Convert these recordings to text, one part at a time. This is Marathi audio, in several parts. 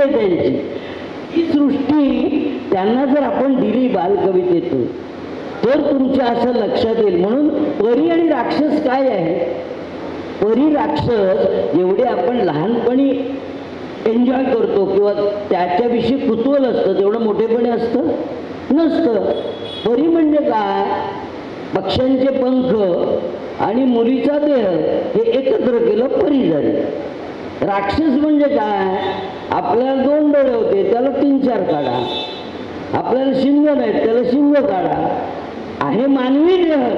सृष्टी आहे त्यांची, ही सृष्टी त्यांना जर आपण दिली बालकवितेतून तर तुमच्या असं लक्षात येईल. म्हणून परी आणि राक्षस काय आहे? परी राक्षस जेवढे आपण लहानपणी एन्जॉय करतो किंवा त्याच्याविषयी कुतूहल असतं तेवढं मोठेपणे असतं नसतं. परी म्हणजे काय? पक्ष्यांचे पंख आणि मुलीचा देह हे एकत्र केलं परी झाली. राक्षस म्हणजे काय? आपल्याला 2 डोळे होते त्याला 3-4 काढा, आपल्याला शिंग नाहीत त्याला शिंग काढा. आहे मानवी देह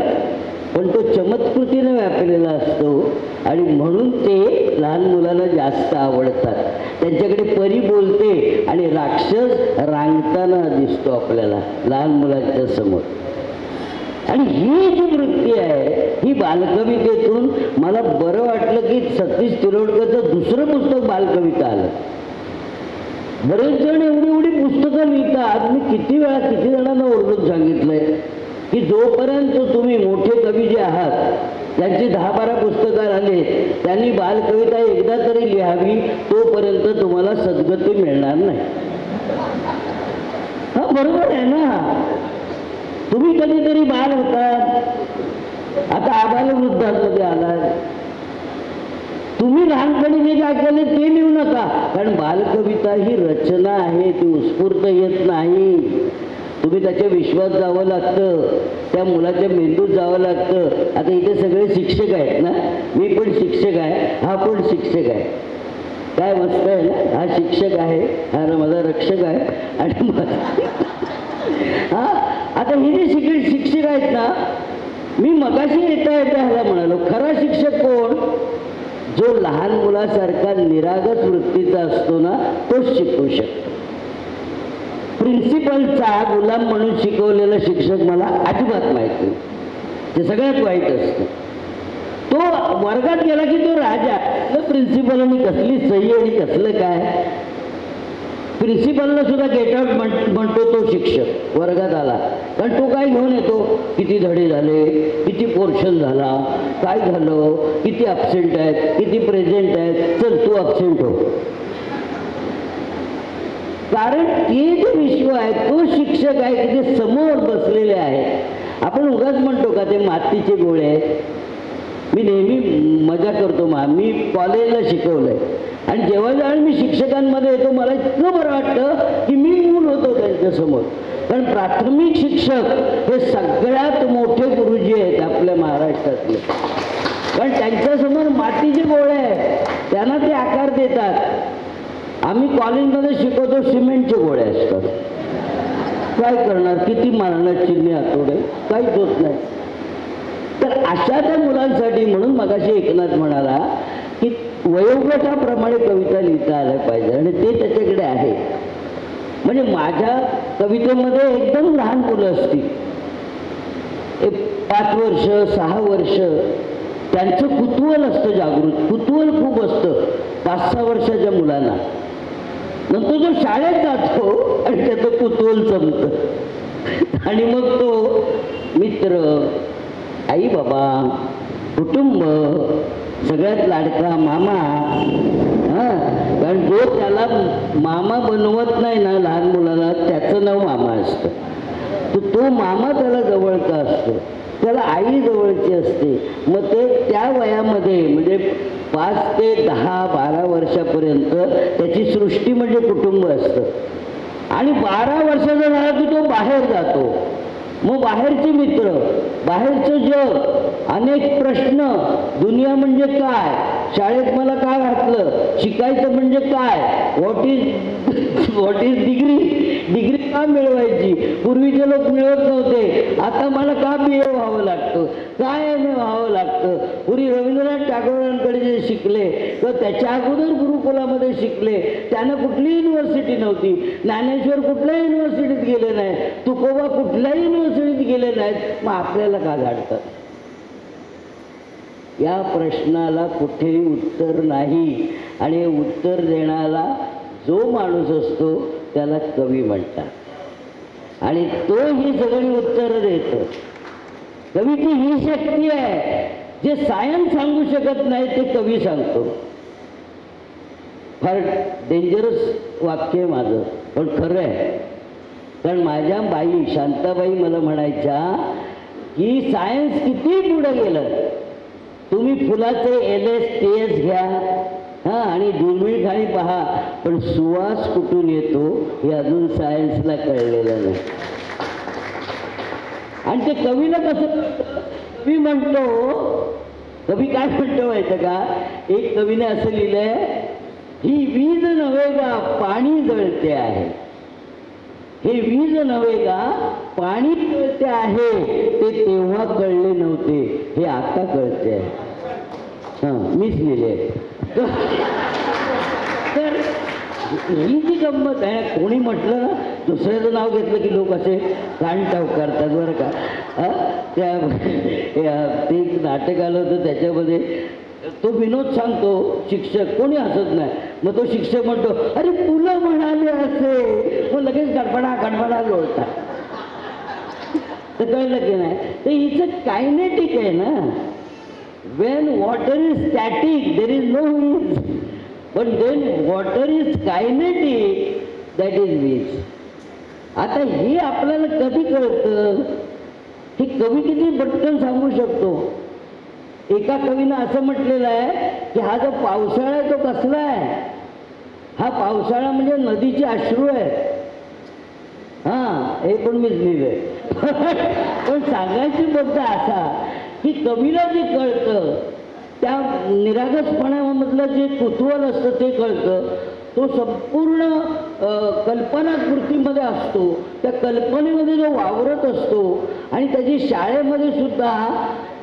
पण तो चमत्कृतीने व्यापलेला असतो आणि म्हणून ते लहान मुलांना जास्त आवडतात. त्यांच्याकडे परी बोलते आणि राक्षस रांगताना दिसतो आपल्याला लहान मुलांच्या समोर. आणि ही जी वृत्ती आहे ही बालकवितेतून मला बरं वाटलं की सतीश तिरोडकरचं दुसरं पुस्तक बालकविता आलं. बरेच जण एवढी पुस्तकं लिहितात. मी किती वेळा किती जणांना ओरडून सांगितलंय की जोपर्यंत तुम्ही मोठे कवी जे आहात त्यांची 10-12 पुस्तकं आले त्यांनी बालकविता एकदा तरी लिहावी, तोपर्यंत तुम्हाला सद्गती मिळणार नाही. हा बरोबर आहे ना. तुम्ही कधीतरी बाल होतात, आता आबालवृद्धामध्ये आलात. तुम्ही लहानपणी जे काय केले ते लिहू नका, कारण बालकविता ही रचना आहे, ती उत्स्फूर्त येत नाही. तुम्ही त्याच्या विश्वात जावं लागतं, त्या मुलाच्या मेंदूत जावं लागतं. आता इथे सगळे शिक्षक आहेत ना, मी पण शिक्षक आहे, हा पण शिक्षक आहे. काय मस्त आहे ना, हा शिक्षक आहे, हा माझा रक्षक आहे आणि हा आता हे जे शिक्षक आहेत ना, मी मगाशी येता ह्याला म्हणालो खरा शिक्षक कोण? जो लहान मुलासारखा निरागस वृत्तीचा असतो ना, तोच शिकवू शकतो. प्रिन्सिपलचा गुलाम म्हणून शिकवलेला शिक्षक मला अजिबात माहिती नाही, ते सगळ्यात वाईट असतं. तो वर्गात गेला की तो राजा. प्रिन्सिपलनी कसली सही आणि कसलं काय? प्रिन्सिपलला सुद्धा गेट आउट म्हणतो तो शिक्षक वर्गात आला, कारण तो काय घेऊन येतो? किती धडे झाले, किती पोर्शन झाला, काय झालं, किती अब्सेंट आहेत, किती प्रेझेंट आहेत, चल तू अब्सेंट हो. कारण ते जे विश्व आहे तो शिक्षक आहे की ते समोर बसलेले आहेत. आपण उगाच म्हणतो का ते मातीचे गोळे आहेत? मी नेहमी मजा करतो. मी कॉलेजला शिकवलंय आणि जेव्हा मी शिक्षकांमध्ये येतो मला इतकं बरं वाटतं की मी मूल होतो त्यांच्यासमोर. कारण प्राथमिक शिक्षक हे सगळ्यात मोठे गुरुजी आहेत आपल्या महाराष्ट्रातले. कारण त्यांच्यासमोर मातीचे गोळे आहेत, त्यांना ते आकार देतात. आम्ही कॉलेजमध्ये शिकवतो सिमेंटचे गोळे असतात. काय करणार? किती मारणार चिन्हे आठवडे, काहीच होत नाही. तर अशा त्या मुलांसाठी म्हणून मगाशी एकनाथ म्हणाला की वयोगटाप्रमाणे कविता लिहिता आल्या पाहिजे आणि ते त्याच्याकडे आहे. म्हणजे माझ्या कवितेमध्ये एकदम लहान मुलं असतील, 5 वर्ष 6 वर्ष, त्यांचं कुतूहल असतं जागृत, कुतूहल खूप असतं 5-6 वर्षाच्या मुलांना. नंतर जो शाळेत जातो आणि त्याचं कुतूहल संपतं आणि मग तो मित्र, आई बाबा, कुटुंब, सगळ्यात लाडका मामा. कारण जो त्याला मामा बनवत नाही ना लहान मुलाला, त्याचं नाव मामा असतं. तो मामा त्याला जवळचा असतो, त्याला आई जवळची असते. मग ते त्या वयामध्ये म्हणजे 5 ते 10-12 वर्षापर्यंत त्याची सृष्टी म्हणजे कुटुंब असतं. आणि 12 वर्षाचा झाला की तो बाहेर जातो. मग बाहेरचे मित्र, बाहेरचं जग, अनेक प्रश्न. दुनिया म्हणजे काय? शाळेत मला काय घातलं? शिकायचं म्हणजे काय? व्हॉट इज डिग्री का मिळवायची? पूर्वीचे लोक मिळवत नव्हते, आता मला का BA व्हावं लागतं? काय MA व्हावं लागतं? पूर्वी रवींद्रनाथ टागोरांकडे जे शिकले तर त्याच्या अगोदर गुरुकुलामध्ये शिकले, त्यांना कुठली युनिव्हर्सिटी नव्हती. ज्ञानेश्वर कुठल्याही युनिव्हर्सिटीत गेले नाही, तुकोबा कुठल्याही युनिव्हर्सिटीत गेले नाहीत. मग आपल्याला का घडतं? या प्रश्नाला कुठेही उत्तर नाही. आणि उत्तर देणारा जो माणूस असतो त्याला कवी म्हणतात आणि तो ही सगळी उत्तरं देतो. कवीची ही शक्ती आहे, जे सायन्स सांगू शकत नाही ते कवी सांगतो. फार डेंजरस वाक्य आहे माझं, पण खरं आहे. कारण माझ्या बाई शांताबाई मला म्हणायच्या की सायन्स किती पुढे गेलं, तुम्ही फुलाचे LS TS घ्या हां आणि दुर्मिळ खाली पहा, पण सुवास कुठून येतो हे अजून सायन्सला कळलेलं नाही. आणि ते कवीला कसं कळतं? कवी म्हणतो, कवी काय म्हणतो माहितं का? एक कवीने असं लिहिलंय, ही वीज नव्हे का पाणी जळते आहे, हे वीज नव्हे का पाणी कळते आहे, ते तेव्हा कळले नव्हते, हे आता कळते आहे. हां मीच लिहिले. तर ही जी गंमत आहे, कोणी म्हटलं ना दुसऱ्याचं नाव घेतलं की लोक असे कानटाव करतात बरं का. ते एक नाटक आलं होतं, त्याच्यामध्ये तो विनोद सांगतो, शिक्षक कोणी हसत नाही, मग तो शिक्षक म्हणतो अरे तुला म्हणाले असे, मग लगेच गडबडा लोळतात. तर कळलं की नाही, तर हिचं कायनेटिक आहे ना. When water is static there is no वीज, पण then water is kinetic that is वीज. आता हे आपल्याला कधी कळतं? हे कवी किती पटकन सांगू शकतो. एका कवीनं असं म्हटलेलं आहे की हा जो पावसाळा आहे तो कसला आहे? हा पावसाळा म्हणजे नदीचे अश्रू आहे. हां हे पण मीच लिहिलंय. पण सांगायची मुद्दा असा की कवीला जे कळतं त्या निरागसपणामधलं जे कुतूहल असतं ते कळतं. तो संपूर्ण कल्पनाकृतीमध्ये असतो, त्या कल्पनेमध्ये जो वावरत असतो. आणि त्याची शाळेमध्ये सुद्धा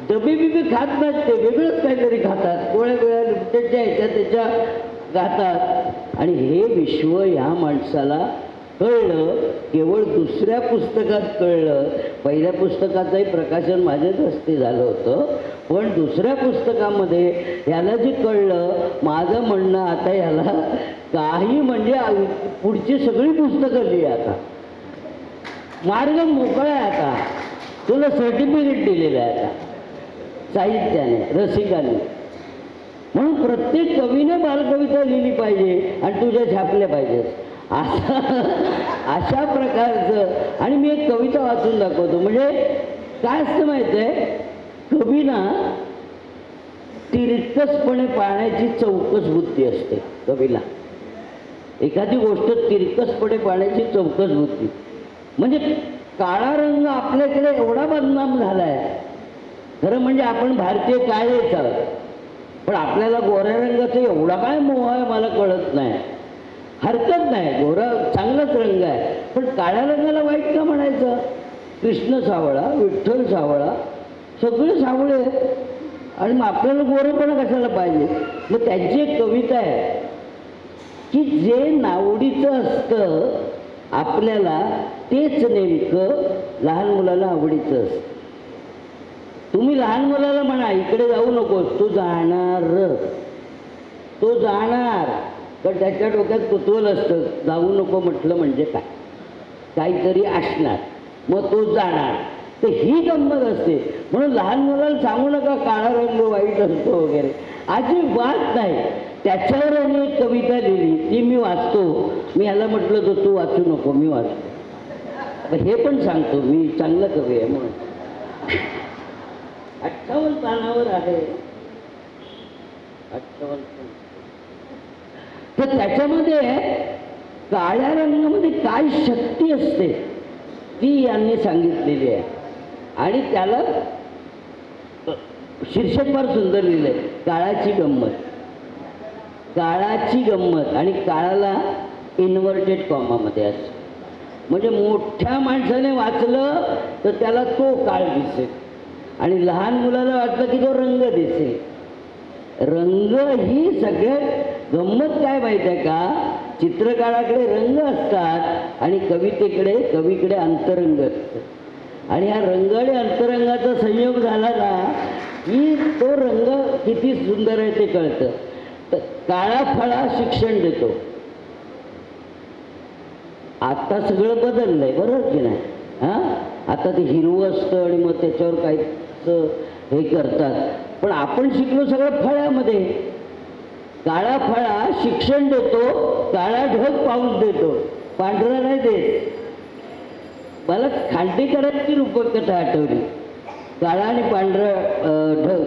डबे बिबे खात नाहीत, ते वेगळंच काहीतरी खातात, गोळ्या गोळ्या लिमटेच्या ह्याच्या त्याच्या गातात. आणि हे विश्व ह्या माणसाला कळलं केवळ दुसऱ्या पुस्तकात कळलं. पहिल्या पुस्तकाचंही प्रकाशन माझ्याच हस्ते झालं होतं, पण दुसऱ्या पुस्तकामध्ये ह्याला जे कळलं, माझं म्हणणं आता ह्याला काही म्हणजे पुढची सगळी पुस्तकं लिही, आता मार्ग मोकळा आहे, आता तुला सर्टिफिकेट दिलेलं आहे आता साहित्याने, रसिकाने. म्हणून प्रत्येक कवीने बालकविता लिहिली पाहिजे आणि तुझ्या छापल्या पाहिजेत अशा प्रकारचं. आणि मी एक कविता वाचून दाखवतो. म्हणजे काय असतं माहिती आहे, कवीना तिरकसपणे पाहण्याची चौकस बुद्धी असते कवीला. एखादी गोष्ट तिरकसपणे पाहण्याची चौकस बुद्धी. म्हणजे काळा रंग आपल्याकडे एवढा बदनाम झाला आहे. खरं म्हणजे आपण भारतीय काळेच आहोत, पण आपल्याला गोऱ्या रंगाचा एवढा काय मोह आहे मला कळत नाही. हरकत नाही, गोरा चांगलाच रंग आहे, पण काळ्या रंगाला वाईट का म्हणायचं? कृष्ण सावळा, विठ्ठल सावळा, सगळे सावळे आहेत आणि मग आपल्याला गोरेपणा कशाला पाहिजे? मग त्यांची एक कविता आहे की जे नावडीचं असतं आपल्याला तेच नेमकं लहान मुलाला आवडीचं असतं. तुम्ही लहान मुलाला म्हणा इकडे जाऊ नकोस, तो जाणार, तो जाणार, पण त्याच्या डोक्यात कुतूहल असतं, जाऊ नको म्हटलं म्हणजे काय, काहीतरी असणार, मग तो जाणार. तर ही गंमत असते. म्हणून लहान मुलाला सांगू नका काळा रंग वाईट असतो वगैरे, अजिबात नाही. त्याच्यावर आम्ही एक कविता लिहिली, ती मी वाचतो. मी ह्याला म्हटलं तर तू वाचू नको, मी वाचतो. हे पण सांगतो मी चांगला कवी आहे म्हणून. 58 पानावर आहे, 58. तर त्याच्यामध्ये काळ्या रंगामध्ये काय शक्ती असते ती यांनी सांगितलेली आहे. आणि त्याला शीर्षक फार सुंदर लिहिलंय, काळाची गंमत. काळाची गंमत. आणि काळाला इन्व्हर्टेड कॉमामध्ये असतं. म्हणजे मोठ्या माणसाने वाचलं तर त्याला तो काळ दिसेल आणि लहान मुलाला वाटलं की तो रंग दिसेल. रंग ही सगळ्यात गंमत काय माहिती आहे का? चित्रकाराकडे रंग असतात आणि कवीकडे अंतरंग असतं. आणि ह्या रंग आणि अंतरंगाचा संयोग झाला ना की तो रंग किती सुंदर आहे ते कळतं. तर काळा फळा शिक्षण देतो. आता सगळं बदललंय बरोबर की नाही? हां, आता ते हिरवं असतं आणि मग त्याच्यावर काही हे करतात. पण आपण शिकलो सगळं फळ्यामध्ये. काळा फळा शिक्षण देतो काळा ढग पाऊस देतो, पांढरा नाही देत. मला खांडेकरांची रूपकथा आठवली. काळा आणि पांढरा ढग,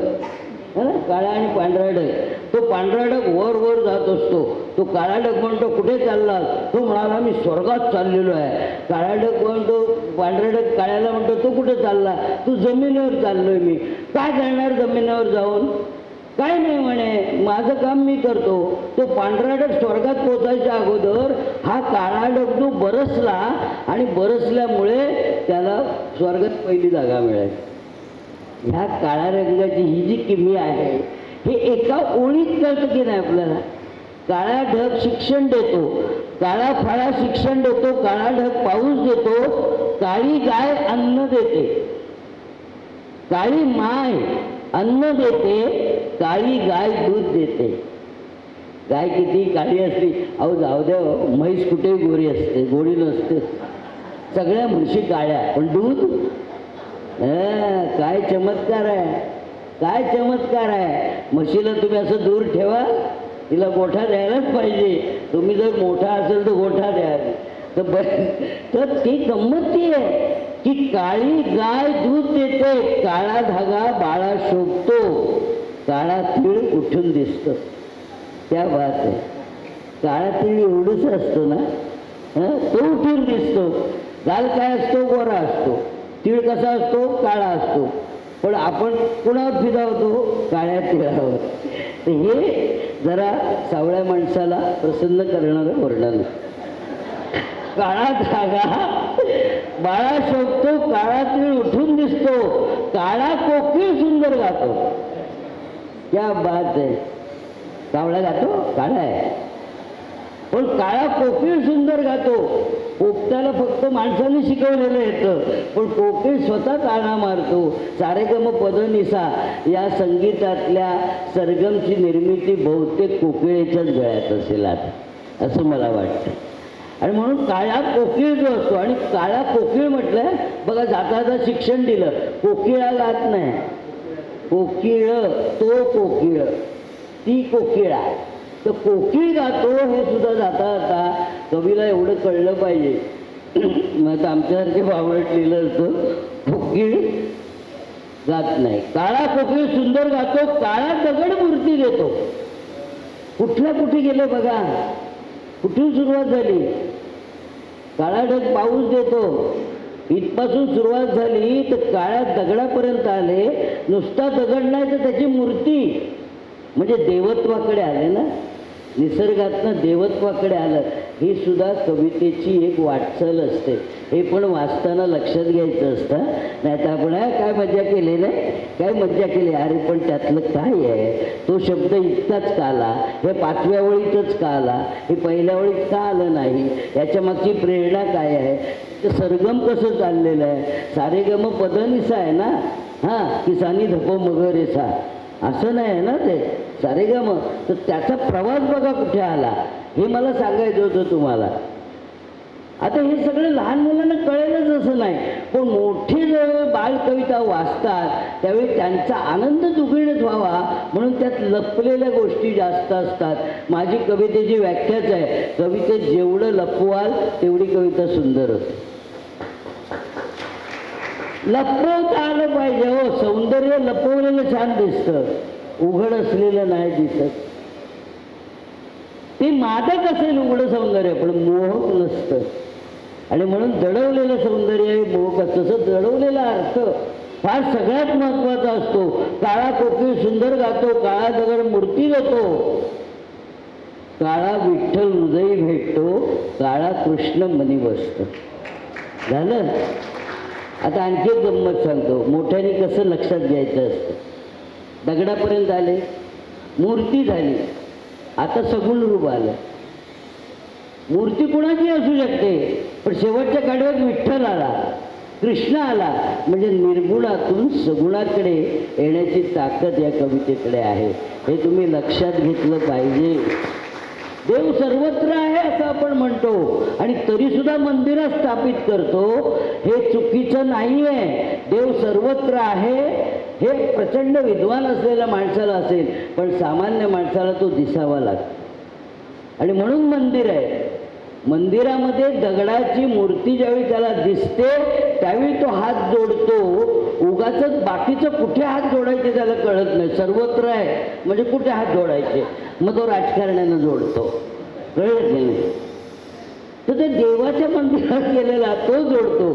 है ना, काळा आणि पांढरा ढग. तो पांढरा ढग वर वर जात असतो. तो काळा ढग म्हणतो कुठे चालला? तो म्हणाला मी स्वर्गात चाललेलो आहे. काळा ढग म्हणतो, पांढरा ढग काळ्याला म्हणतो तू कुठे चालला? तू जमिनीवर चाललोय मी. काय करणार जमिनीवर जाऊन? काय नाही म्हणे, माझं काम मी करतो. तो पांढरा ढग स्वर्गात पोचायच्या अगोदर हा काळा ढग जो बरसला आणि बरसल्यामुळे त्याला स्वर्गात पहिली जागा मिळाली. ह्या काळ्या रंगाची ही जी किमी आहे हे एका ओळीत कळतं की नाही आपल्याला. काळा ढग शिक्षण देतो, काळा फळा शिक्षण देतो, काळा ढग पाऊस देतो, काळी गाय अन्न देते, काळी माय अन्न देते, काळी गाय दूध देते. गाय किती काळी असली, अहो जाऊ द्या, म्हैस कुठेही गोरी असते, गोडी नसते. सगळ्या म्हशी काळ्या, पण दूध काय चमत्कार आहे, काय चमत्कार आहे. म्हशीला तुम्ही असं दूर ठेवा, तिला गोठा द्यायलाच पाहिजे. तुम्ही जर मोठा असेल तर गोठा द्या. तर ती गंमत ती आहे की काळी गाय दूध देते, काळा धागा बाळा शोभतो, काळा तीळ उठून दिसतो. त्या बात आहे. काळा तीळ एवढंच असतो ना, तो उठून दिसतो. गाल काय असतो? गोरा असतो. तीळ कसा असतो? काळा असतो. पण आपण कुणावर फिदा होतो? काळ्या तिळावर. तर हे जरा सावळ्या माणसाला प्रसन्न करणारं वर्णन. काळा धागा बाळा शोभतो, काळा तीळ उठून दिसतो, काळा कोकिळ सुंदर गातो. क्या बात आहे. कावळा गातो, काळा आहे, पण काळा कोकिळ सुंदर गातो. पोपट्याला फक्त माणसाने शिकवलेलं येतं, पण कोकिळ स्वतः काना मारतो. सारेगम पदनिसा या संगीतातल्या सरगमची निर्मिती बहुतेक कोकिळेच्याच गळ्यात असेल आता, असं मला वाटतं. आणि म्हणून काळा कोकिळ जो असतो, आणि काळा कोकिळ म्हटलं बघा, जाता जाता शिक्षण दिलं. कोकिळा गात नाही, कोकिळ, तो कोकिळ, ती कोकिळा. तर कोकिळ गातो हे सुद्धा जाता जाता कवीला एवढं कळलं पाहिजे. मग आमच्यासारखे बावळट लिहिलं असतं, कोकिळ गात नाही. काळा कोकिळ सुंदर गातो, काळा दगड मूर्ती देतो. कुठल्या कुठे गेले बघा, कुठून सुरुवात झाली? काळा ढग पाऊस देतो, इथपासून सुरुवात झाली तर काळ्या दगडापर्यंत आले. नुसता दगड नाही तर त्याची मूर्ती, म्हणजे देवत्वाकडे आले ना, निसर्गातनं देवत्वाकडे आलं. ही सुद्धा कवितेची एक वाटचाल असते. हे पण वाचताना लक्षात घ्यायचं असतं. नाही तर आपण काय मज्जा केली नाही, काय मज्जा केली, अरे पण त्यातलं काय आहे, तो शब्द इतकाच का आला, हे 5व्या ओळीतच का आला, हे पहिल्या ओळीत का आलं नाही, याच्या मागची प्रेरणा काय आहे, तर सरगम कसं चाललेलं आहे. सारेगम पदनिसा आहे ना, हां, किसानी धपो मगरेसा असं नाही आहे ना ते सारेगम. तर त्याचा प्रवास बघा कुठे आला, हे मला सांगायचं होतं तुम्हाला. आता हे सगळं लहान मुलांना कळेलच असं नाही, पण मोठे जेव्हा बालकविता वाचतात त्यावेळी त्यांचा आनंद दुगणीत व्हावा म्हणून त्यात लपलेल्या गोष्टी जास्त असतात. माझी कवितेची व्याख्याच आहे, कवितेत जेवढं लपवाल तेवढी कविता सुंदर होते. लपवता आलं पाहिजे. हो, सौंदर्य लपवलेलं छान दिसतं, उघड असलेलं नाही दिसत. ते मादक असेल उघड सौंदर्य, पण मोहक नसतं. आणि म्हणून दडवलेलं सौंदर्य हे मोहक असतं. तसं दडवलेला अर्थ फार सगळ्यात महत्वाचा असतो. काळा कोकिळ सुंदर गातो, काळा दगड मूर्ती देतो, काळा विठ्ठल हृदय भेटतो, काळा कृष्ण मनी बसतो. झालं. आता आणखी एक गंमत सांगतो, मोठ्याने कसं लक्षात घ्यायचं असतं. दगडापर्यंत आले, मूर्ती झाली, आता सगुण रूप आलं. मूर्ती कुणाची असू शकते, पण शेवटच्या काढव्यात विठ्ठल आला, कृष्ण आला, म्हणजे निर्गुणातून सगुणाकडे येण्याची ताकद या कवितेकडे आहे. हे तुम्ही लक्षात घेतलं पाहिजे. देव सर्वत्र आहे असं आपण म्हणतो आणि तरी सुद्धा मंदिरात स्थापित करतो, हे चुकीचं नाही आहे. देव सर्वत्र आहे हे प्रचंड विद्वान असलेल्या माणसाला असेल, पण सामान्य माणसाला तो दिसावा लागतो. आणि म्हणून मंदिर आहे. मंदिरामध्ये दगडाची मूर्ती ज्यावेळी त्याला दिसते त्यावेळी तो हात जोडतो. उगाचच बाकीचं कुठे हात जोडायचे त्याला कळत नाही. सर्वत्र आहे म्हणजे कुठे हात जोडायचे, मग तो राजकारण्यानं जोडतो. कळत नाही तर ते देवाच्या मंदिरात गेलेला तो जोडतो.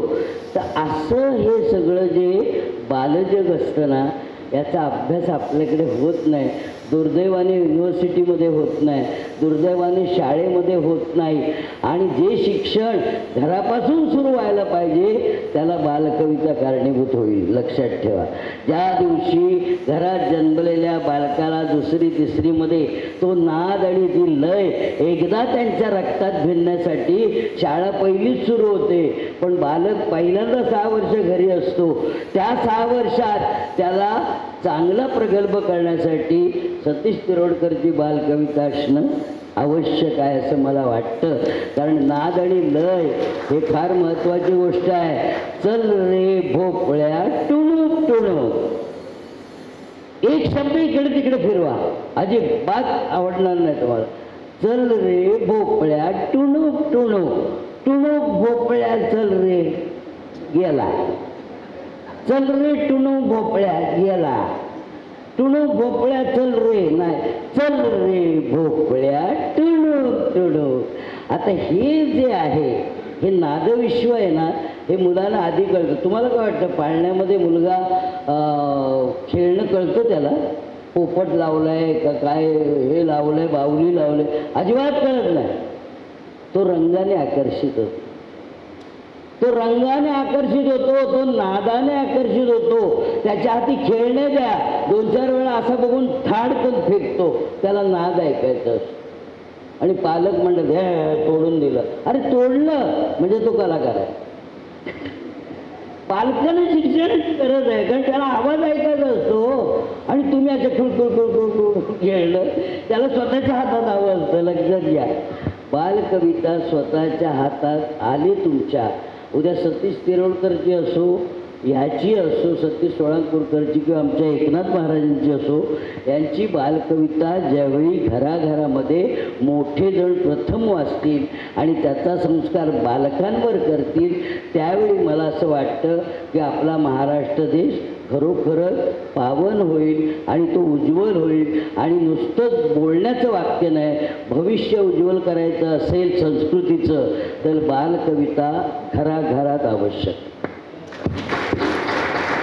तर असं हे सगळं जे बालजग असतं ना, याचा अभ्यास आपल्याकडे होत नाही. दुर्दैवाने युनिव्हर्सिटीमध्ये होत नाही, दुर्दैवाने शाळेमध्ये होत नाही. आणि जे शिक्षण घरापासून सुरू व्हायला पाहिजे त्याला बालकविता कारणीभूत होईल. लक्षात ठेवा, ज्या दिवशी घरात जन्मलेल्या बालकाला दुसरी तिसरीमध्ये तो नाद आणि ती लय एकदा त्यांच्या रक्तात भिनण्यासाठी शाळा पहिलीच सुरू होते. पण बालक पहिल्यांदा 6 वर्ष घरी असतो. त्या 6 वर्षात त्याला चांगला प्रगल्भ करण्यासाठी सतीश तिरोडकरची बालकविता असणं आवश्यक आहे असं मला वाटतं. कारण नाद आणि लय हे फार महत्त्वाची गोष्ट आहे. चल रे भोपळ्या टुणूक टुणूक, एक शब्द इकडे तिकडे फिरवा, अजिबात आवडणार नाही तुम्हाला. चल रे भोपळ्या टुणूक टुणूक, टुणूक भोपळ्या चल रे गेला, चल रे टुणूक भोपळ्या गेला, टुणूक भोपळ्या चल रे नाही, चल रे भोपळ्या टुणूक टुणूक. आता हे जे आहे हे नादविश्व आहे ना, हे मुलांना आधी कळतं. तुम्हाला काय वाटतं, पाळण्यामध्ये मुलगा खेळणं कळतं त्याला? पोपट लावलाय का काय हे लावलंय, बाहुली लावलंय, अजिबात कळत नाही. तो रंगाने आकर्षित होतो, तो रंगाने आकर्षित होतो, तो नादाने आकर्षित होतो. त्याच्या हाती खेळणे द्या, 2-4 वेळा असं बघून थाडकन फेकतो, त्याला नाद ऐकायचं असतो. आणि पालक म्हणतात हे तोडून दिलं. अरे तोडलं म्हणजे तो कलाकार आहे. पालकानं शिक्षण गरज आहे, कारण त्याला आवाज ऐकायचा असतो. आणि तुम्ही असं ठुळठुळ खेळलं, त्याला स्वतःच्या हातात हवं असतं. लक्षात घ्या, बालकविता स्वतःच्या हातात आली तुमच्या. उद्या सतीश तिरोडकरची असो, ह्याची असो, सतीश सोळंकरची किंवा आमच्या एकनाथ महाराजांची असो, यांची बालकविता ज्यावेळी घराघरामध्ये मोठे जण प्रथम वाचतील आणि त्याचा संस्कार बालकांवर करतील, त्यावेळी मला असं वाटतं की आपला महाराष्ट्र देश खरोखरच पावन होईल आणि तो उज्ज्वल होईल. आणि नुसतंच बोलण्याचं वाक्य नाही, भविष्य उज्ज्वल करायचं असेल संस्कृतीचं, तर बालकविता घराघरात आवश्यक.